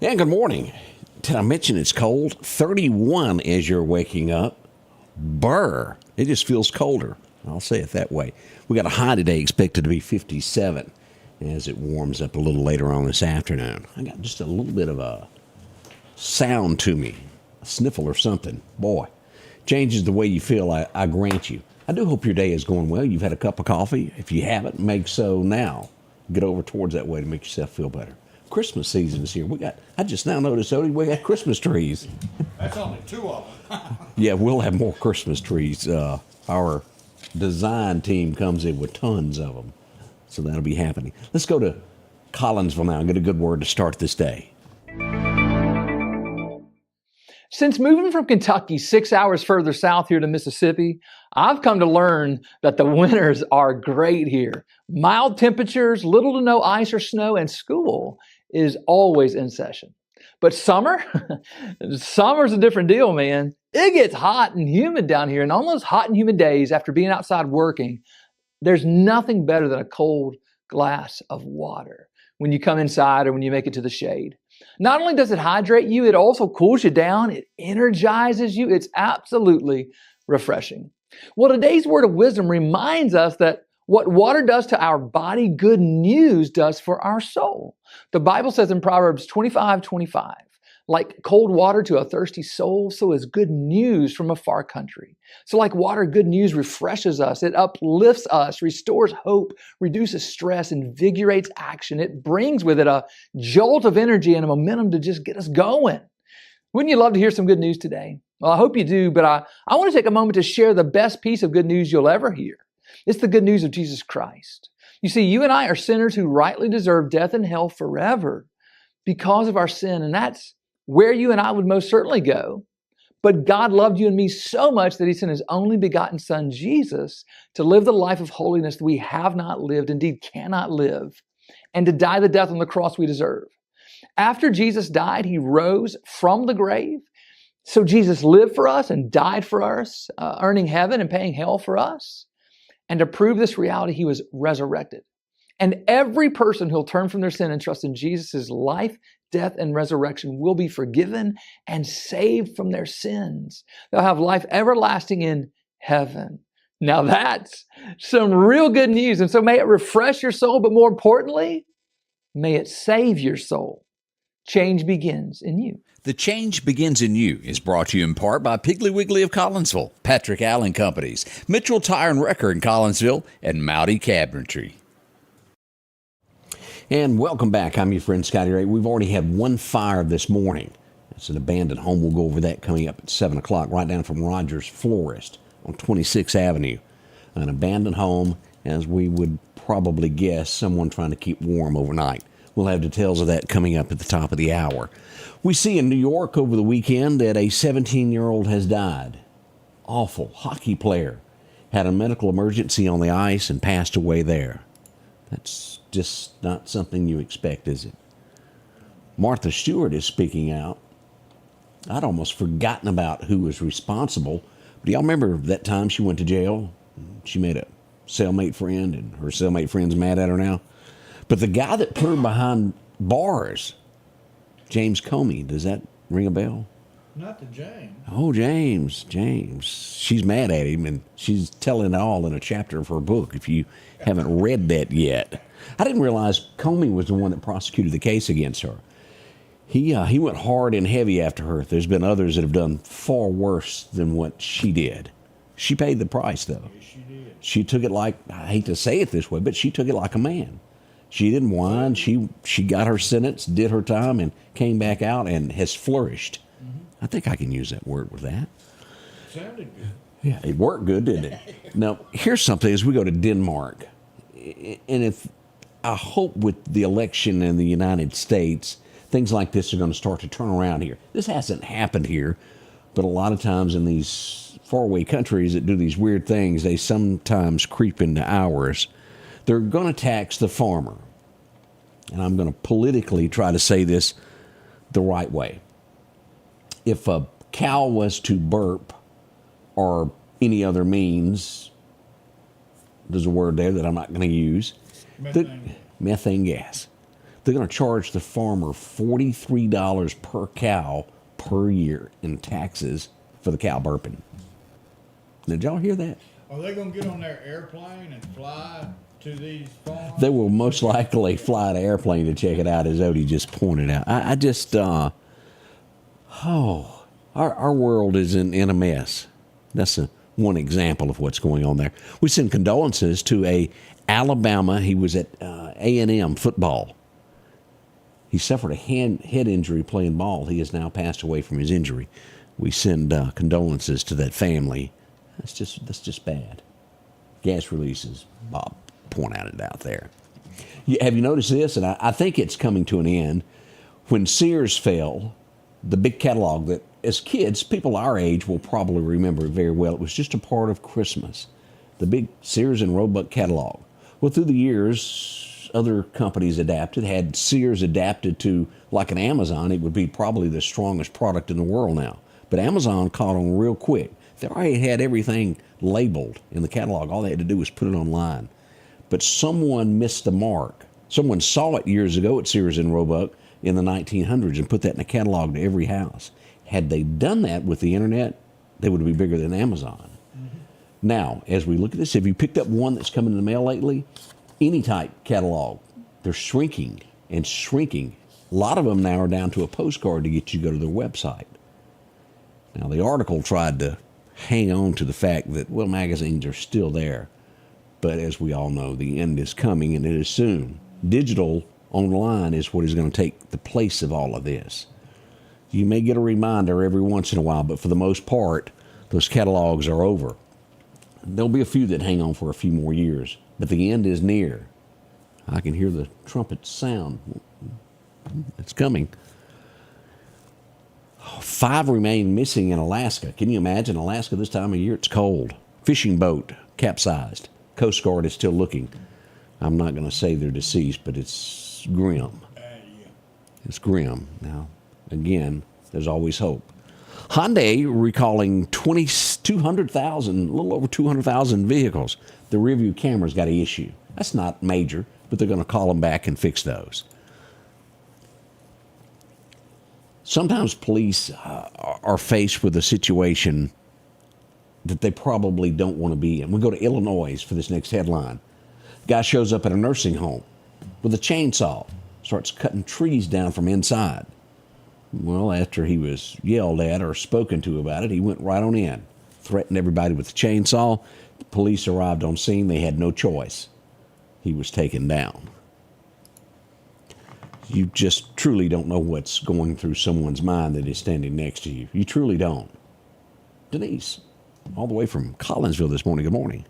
Yeah, good morning. Did I mention it's cold? 31 as you're waking up. Brr. It just feels colder. I'll say it that way. We got a high today expected to be 57 as it warms up a little later on this afternoon. I got just a little bit of a sound to me, a sniffle or something. Boy, changes the way you feel, I grant you. I do hope your day is going well. You've had a cup of coffee. If you haven't, make so now. Get over towards that way to make yourself feel better. Christmas season is here. I just now noticed, Odie, we got Christmas trees. That's only two of them. Yeah, we'll have more Christmas trees. Our design team comes in with tons of them. So that'll be happening. Let's go to Collinsville now and get a good word to start this day. Since moving from Kentucky 6 hours further south here to Mississippi, I've come to learn that the winters are great here. Mild temperatures, little to no ice or snow, and school is always in session. But summer? Summer's a different deal, man. It gets hot and humid down here, and on those hot and humid days after being outside working, there's nothing better than a cold glass of water when you come inside or when you make it to the shade. Not only does it hydrate you, it also cools you down. It energizes you. It's absolutely refreshing. Well, today's word of wisdom reminds us that what water does to our body, good news does for our soul. The Bible says in Proverbs 25:25, like cold water to a thirsty soul, so is good news from a far country. So like water, good news refreshes us. It uplifts us, restores hope, reduces stress, invigorates action. It brings with it a jolt of energy and a momentum to just get us going. Wouldn't you love to hear some good news today? Well, I hope you do, but I want to take a moment to share the best piece of good news you'll ever hear. It's the good news of Jesus Christ. You see, you and I are sinners who rightly deserve death and hell forever because of our sin, and that's where you and I would most certainly go. But God loved you and me so much that He sent His only begotten Son, Jesus, to live the life of holiness that we have not lived, indeed cannot live, and to die the death on the cross we deserve. After Jesus died, He rose from the grave. So Jesus lived for us and died for us, earning heaven and paying hell for us. And to prove this reality, He was resurrected. And every person who'll turn from their sin and trust in Jesus' life, death, and resurrection will be forgiven and saved from their sins. They'll have life everlasting in heaven. Now that's some real good news. And so may it refresh your soul, but more importantly, may it save your soul. Change begins in you. The Change Begins in You is brought to you in part by Piggly Wiggly of Collinsville, Patrick Allen Companies, Mitchell Tire and Wrecker in Collinsville, and Mowdy Cabinetry. And welcome back. I'm your friend Scotty Ray. We've already had one fire this morning. It's an abandoned home. We'll go over that coming up at 7 o'clock, right down from Rogers Florist on 26th Avenue. An abandoned home, as we would probably guess, someone trying to keep warm overnight. We'll have details of that coming up at the top of the hour. We see in New York over the weekend that a 17-year-old has died. Awful. Hockey player. Had a medical emergency on the ice and passed away there. That's just not something you expect, is it? Martha Stewart is speaking out. I'd almost forgotten about who was responsible. But y'all remember that time she went to jail? She made a cellmate friend, and her cellmate friend's mad at her now. But the guy that put her behind bars, James Comey, does that ring a bell? Not the James. Oh, James. She's mad at him, and she's telling it all in a chapter of her book, if you haven't read that yet. I didn't realize Comey was the one that prosecuted the case against her. He went hard and heavy after her. There's been others that have done far worse than what she did. She paid the price, though. Yes, she did. She took it like, I hate to say it this way, but she took it like a man. She didn't whine. She got her sentence, did her time, and came back out and has flourished. Mm-hmm. I think I can use that word with that. Sounded good. Yeah, it worked good, didn't it? Now, here's something as we go to Denmark. And if I hope with the election in the United States, things like this are going to start to turn around here. This hasn't happened here, but a lot of times in these faraway countries that do these weird things, they sometimes creep into ours. They're going to tax the farmer. And I'm going to politically try to say this the right way. If a cow was to burp or any other means, there's a word there that I'm not going to use, Methane. methane gas. They're going to charge the farmer $43 per cow per year in taxes for the cow burping. Did y'all hear that? Are they gonna get on their airplane and fly to these farms? They will most likely fly an airplane to check it out, as Odie just pointed out. I just, our world is in a mess. That's one example of what's going on there. We send condolences to a Alabama. He was at A&M football. He suffered a head injury playing ball. He has now passed away from his injury. We send condolences to that family. That's just bad. Gas releases. Bob pointed it out there. Have you noticed this? And I think it's coming to an end. When Sears fell, the big catalog that, as kids, people our age will probably remember it very well. It was just a part of Christmas. The big Sears and Roebuck catalog. Well, through the years, other companies adapted. Had Sears adapted to, like an Amazon, it would be probably the strongest product in the world now. But Amazon caught on real quick. They already had everything labeled in the catalog. All they had to do was put it online. But someone missed the mark. Someone saw it years ago at Sears and Roebuck in the 1900s and put that in a catalog to every house. Had they done that with the internet, they would be bigger than Amazon. Mm-hmm. Now, as we look at this, have you picked up one that's come in the mail lately? Any type catalog, they're shrinking and shrinking. A lot of them now are down to a postcard to get you to go to their website. Now, the article tried to hang on to the fact that, well, magazines are still there. But as we all know, the end is coming, and it is soon. Digital online is what is going to take the place of all of this. You may get a reminder every once in a while, but for the most part, those catalogs are over. There'll be a few that hang on for a few more years, but the end is near. I can hear the trumpet sound. It's coming. 5 remain missing in Alaska. Can you imagine Alaska this time of year? It's cold. Fishing boat capsized. Coast Guard is still looking. I'm not going to say they're deceased, but it's grim. It's grim. Now, again, there's always hope. Hyundai recalling 200,000, a little over 200,000 vehicles. The rearview camera's got an issue. That's not major, but they're going to call them back and fix those. Sometimes police are faced with a situation that they probably don't want to be in. We go to Illinois for this next headline. Guy shows up at a nursing home with a chainsaw, starts cutting trees down from inside. Well, after he was yelled at or spoken to about it, he went right on in, threatened everybody with the chainsaw. The police arrived on scene. They had no choice. He was taken down. You just truly don't know what's going through someone's mind that is standing next to you. You truly don't. Denise, all the way from Collinsville this morning. Good morning.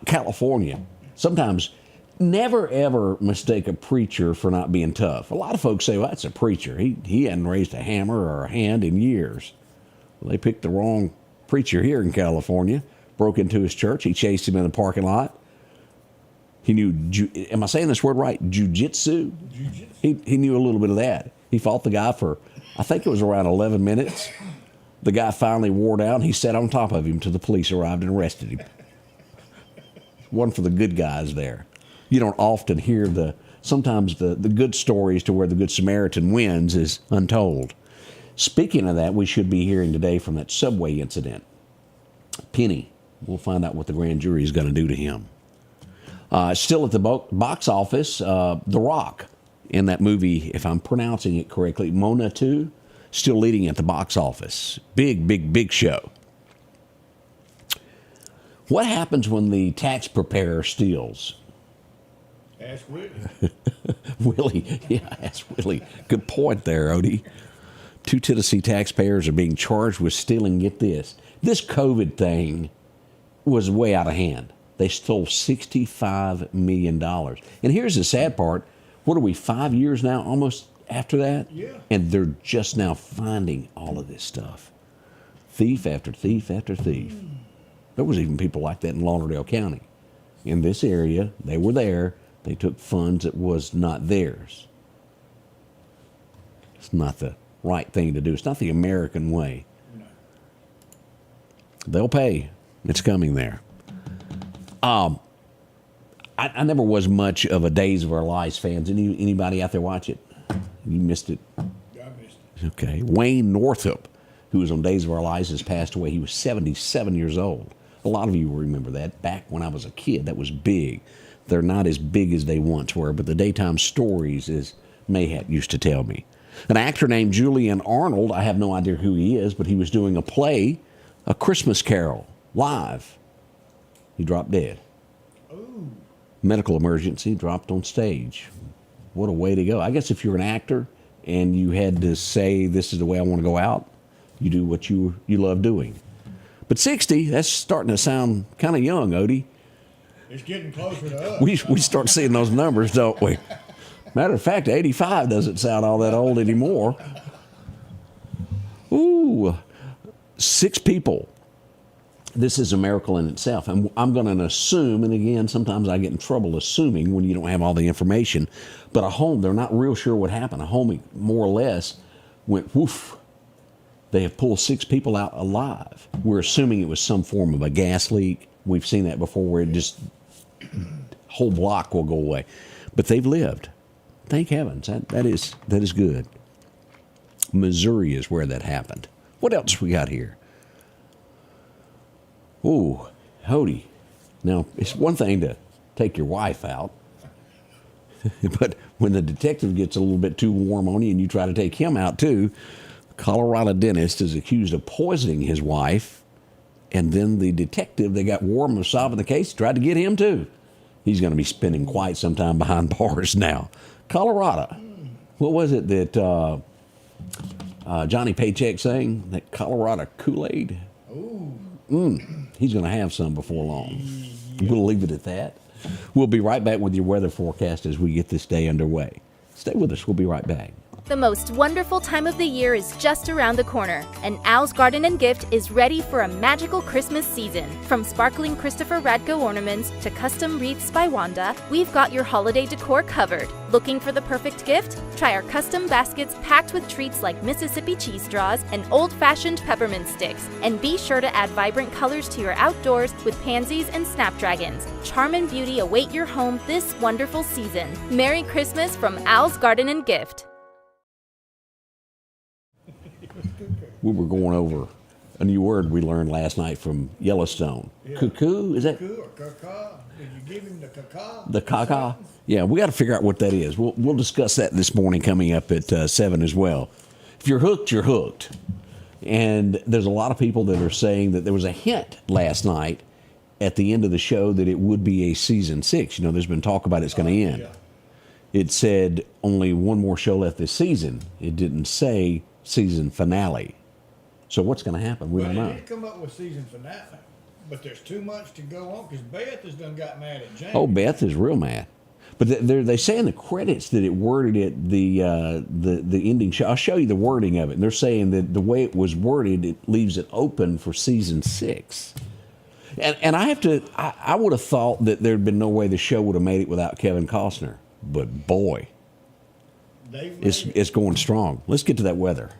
California. Sometimes never, ever mistake a preacher for not being tough. A lot of folks say, well, that's a preacher. He hadn't raised a hammer or a hand in years. Well, they picked the wrong preacher here in California, broke into his church. He chased him in the parking lot. He knew, am I saying this word right? Jiu-jitsu? He knew a little bit of that. He fought the guy for, I think it was around 11 minutes. The guy finally wore down. He sat on top of him till the police arrived and arrested him. One for the good guys there. You don't often hear sometimes the good stories to where the Good Samaritan wins is untold. Speaking of that, we should be hearing today from that subway incident. Penny, we'll find out what the grand jury is going to do to him. Still at the box office, The Rock in that movie, if I'm pronouncing it correctly, Mona 2, still leading at the box office. Big show. What happens when the tax preparer steals? Ask Willie. Willie, yeah, ask Willie. Good point there, Odie. 2 Tennessee taxpayers are being charged with stealing, get this COVID thing was way out of hand. They stole $65 million. And here's the sad part. What are we, 5 years now, almost after that? Yeah. And they're just now finding all of this stuff. Thief after thief after thief. There was even people like that in Lauderdale County. In this area, they were there. They took funds that was not theirs. It's not the right thing to do. It's not the American way. No. They'll pay. It's coming there. I never was much of a Days of Our Lives fans. Anybody out there watch it? You missed it? I missed it. Okay. Wayne Northup, who was on Days of Our Lives, has passed away. He was 77 years old. A lot of you will remember that. Back when I was a kid, that was big. They're not as big as they once were, but the daytime stories, as Mayhat used to tell me. An actor named Julian Arnold, I have no idea who he is, but he was doing a play, A Christmas Carol, live. He dropped dead. Ooh. Medical emergency, dropped on stage. What a way to go. I guess if you're an actor and you had to say, this is the way I want to go out, you do what you love doing. But 60, that's starting to sound kind of young, Odie. It's getting closer to us. We start seeing those numbers, don't we? Matter of fact, 85 doesn't sound all that old anymore. Ooh, 6 people. This is a miracle in itself. And I'm going to assume, and again, sometimes I get in trouble assuming when you don't have all the information, but a home, they're not real sure what happened. A home, more or less, went woof. They have pulled 6 people out alive. We're assuming it was some form of a gas leak. We've seen that before where it just, whole block will go away. But they've lived. Thank heavens. That is good. Missouri is where that happened. What else we got here? Ooh, Hody. Now, it's one thing to take your wife out, but when the detective gets a little bit too warm on you and you try to take him out too, Colorado dentist is accused of poisoning his wife, and then the detective that got warm of solving the case tried to get him too. He's going to be spending quite some time behind bars now. Colorado. What was it that Johnny Paycheck sang? That Colorado Kool-Aid? Ooh. He's going to have some before long. We'll leave it at that. We'll be right back with your weather forecast as we get this day underway. Stay with us. We'll be right back. The most wonderful time of the year is just around the corner, and Al's Garden and Gift is ready for a magical Christmas season. From sparkling Christopher Radko ornaments to custom wreaths by Wanda, we've got your holiday decor covered. Looking for the perfect gift? Try our custom baskets packed with treats like Mississippi cheese straws and old-fashioned peppermint sticks. And be sure to add vibrant colors to your outdoors with pansies and snapdragons. Charm and beauty await your home this wonderful season. Merry Christmas from Al's Garden and Gift. We were going over a new word we learned last night from Yellowstone. Yeah. Cuckoo? Is that Cuckoo or caca? Did you give him the caca? the caca? Yeah, we got to figure out what that is. We'll discuss that this morning coming up at 7 as well. If you're hooked, you're hooked. And there's a lot of people that are saying that there was a hint last night at the end of the show that it would be a season 6. You know, there's been talk about it's going to end. Yeah. It said only one more show left this season. It didn't say season finale. So what's going to happen? We Well, don't they know. did come up with season finale, but there's too much to go on because Beth has done got mad at James. Oh, Beth is real mad. But they say in the credits that it worded it the ending show. I'll show you the wording of it. And they're saying that the way it was worded, it leaves it open for season 6. And I would have thought that there'd been no way the show would have made it without Kevin Costner. But boy, it's going strong. Let's get to that weather.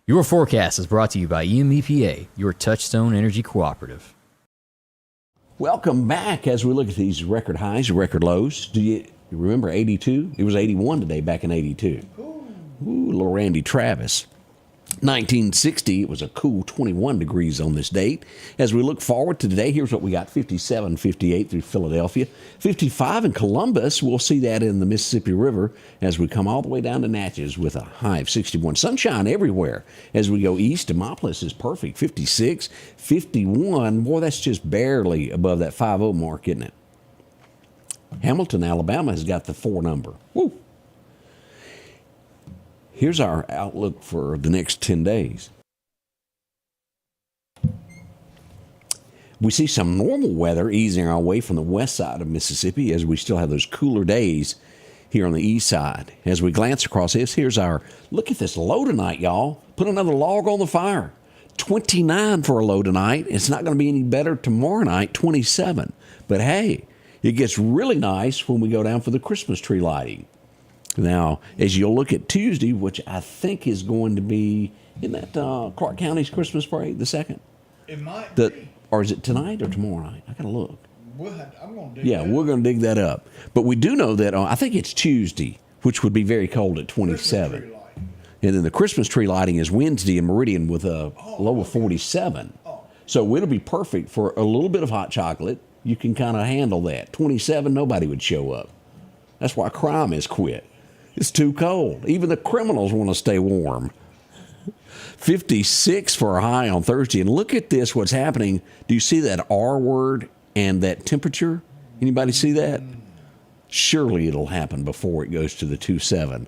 Your forecast is brought to you by EMEPA, your Touchstone Energy Cooperative. Welcome back as we look at these record highs, record lows. Do you remember 82? It was 81 today, back in 82. Ooh, little Randy Travis. 1960, it was a cool 21 degrees on this date. As we look forward to today, here's what we got: 57, 58 through Philadelphia. 55 in Columbus. We'll see that in the Mississippi River as we come all the way down to Natchez with a high of 61. Sunshine everywhere. As we go east, Demopolis is perfect. 56, 51. Boy, that's just barely above that 50 mark, isn't it? Hamilton, Alabama has got the 4 number. Woo! Here's our outlook for the next 10 days. We see some normal weather easing our way from the west side of Mississippi as we still have those cooler days here on the east side. As we glance across this, here's our look at this low tonight, y'all. Put another log on the fire. 29 for a low tonight. It's not going to be any better tomorrow night, 27. But hey, it gets really nice when we go down for the Christmas tree lighting. Now, as you'll look at Tuesday, which I think is going to be, isn't that Clark County's Christmas parade, the 2nd? It might be. Or is it tonight or tomorrow night? I got to look. I'm gonna dig Yeah, that we're up. going to dig that up. But we do know that I think it's Tuesday, which would be very cold at Christmas 27. tree lighting. And then the Christmas tree lighting is Wednesday in Meridian with a low of 47. So it'll be perfect for a little bit of hot chocolate. You can kind of handle that. 27, nobody would show up. That's why crime has quit. It's too cold. Even the criminals want to stay warm. 56 for a high on Thursday. And look at this, what's happening. Do you see that R word and that temperature? Anybody see that? Surely it'll happen before it goes to the 27.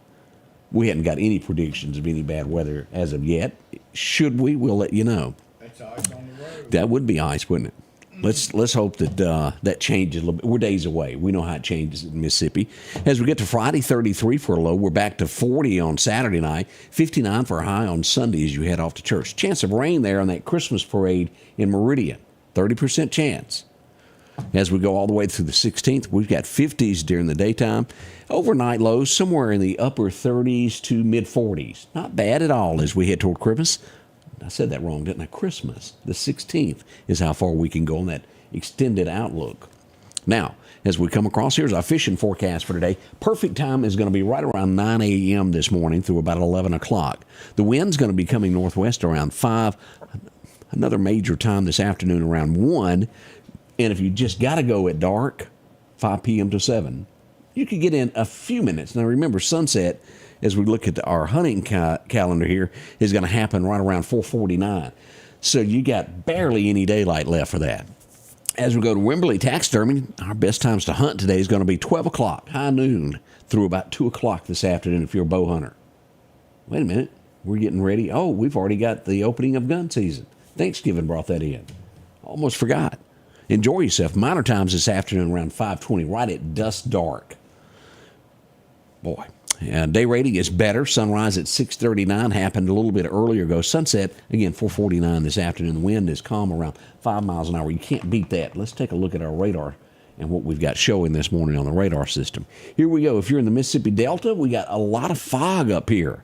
We hadn't got any predictions of any bad weather as of yet. Should we? We'll let you know. That's ice on the road. That would be ice, wouldn't it? Let's hope that that changes a little bit. We're days away. We know how it changes in Mississippi. As we get to Friday, 33 for a low. We're back to 40 on Saturday night, 59 for a high on Sunday as you head off to church. Chance of rain there on that Christmas parade in Meridian, 30% chance. As we go all the way through the 16th, we've got 50s during the daytime. Overnight lows somewhere in the upper 30s to mid 40s. Not bad at all as we head toward Christmas. I said that wrong, didn't I? Christmas. The 16th is how far we can go on that extended outlook. Now, as we come across, here's our fishing forecast for today. Perfect time is going to be right around 9 a.m. this morning through about 11 o'clock. The wind's going to be coming northwest around 5. Another major time this afternoon around 1. And if you just got to go at dark, 5 p.m. to 7, you could get in a few minutes. Now, remember, sunset, as we look at our hunting calendar here, is going to happen right around 4:49. So you got barely any daylight left for that. As we go to Wimberley Taxidermy, our best times to hunt today is going to be 12 o'clock, high noon, through about 2 o'clock this afternoon if you're a bow hunter. Wait a minute. We're getting ready. Oh, we've already got the opening of gun season. Thanksgiving brought that in. Almost forgot. Enjoy yourself. Minor times this afternoon around 5:20, right at dusk dark. Boy. Day rating is better. Sunrise at 6:39 happened a little bit earlier ago. Sunset, again, 4:49 this afternoon. The wind is calm around 5 miles an hour. You can't beat that. Let's take a look at our radar and what we've got showing this morning on the radar system. Here we go. If you're in the Mississippi Delta, we got a lot of fog up here.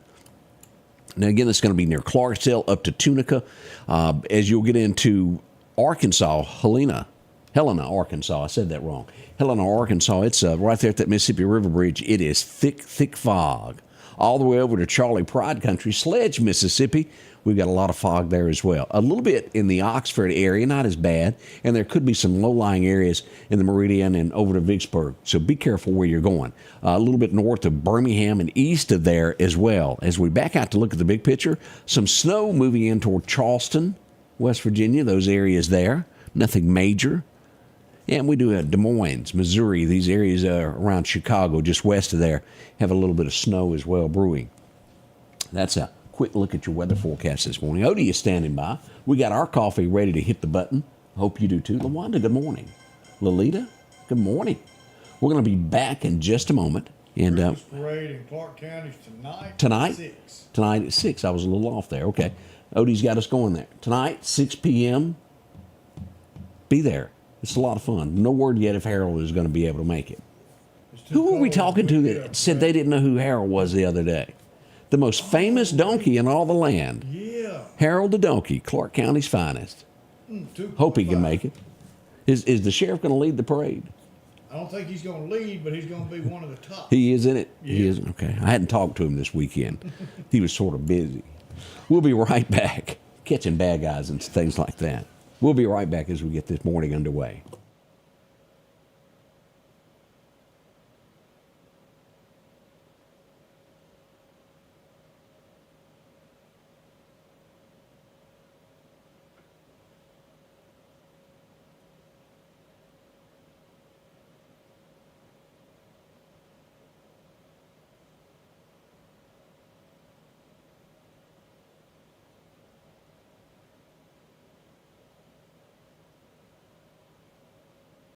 Now, again, it's going to be near Clarksdale up to Tunica. As you'll get into Arkansas, Helena, Arkansas. I said that wrong. Helena, Arkansas. It's right there at that Mississippi River Bridge. It is thick, thick fog. All the way over to Charlie Pride Country, Sledge, Mississippi. We've got a lot of fog there as well. A little bit in the Oxford area, not as bad. And there could be some low-lying areas in the Meridian and over to Vicksburg. So be careful where you're going. A little bit north of Birmingham and east of there as well. As we back out to look at the big picture, some snow moving in toward Charleston, West Virginia, those areas there. Nothing major. And we do have Des Moines, Missouri. These areas around Chicago, just west of there, have a little bit of snow as well brewing. That's a quick look at your weather forecast this morning. Odie is standing by. We got our coffee ready to hit the button. Hope you do too. LaWanda, good morning. Lolita, good morning. We're going to be back in just a moment. And Christmas parade in Clark County is tonight. Tonight? At 6. Tonight at 6. I was a little off there. Okay. Odie's got us going there. Tonight, 6 p.m. Be there. It's a lot of fun. No word yet if Harold is going to be able to make it. It's too Who were we cold talking to get that up, said right? they didn't know who Harold was the other day? The most famous donkey in all the land. Yeah. Harold the Donkey, Clark County's finest. 2.5. Hope he can make it. Is the sheriff going to lead the parade? I don't think he's going to lead, but he's going to be one of the top. He is in it? He Yeah. is? Okay. I hadn't talked to him this weekend. He was sort of busy. We'll be right back. Catching bad guys and things like that. We'll be right back as we get this morning underway.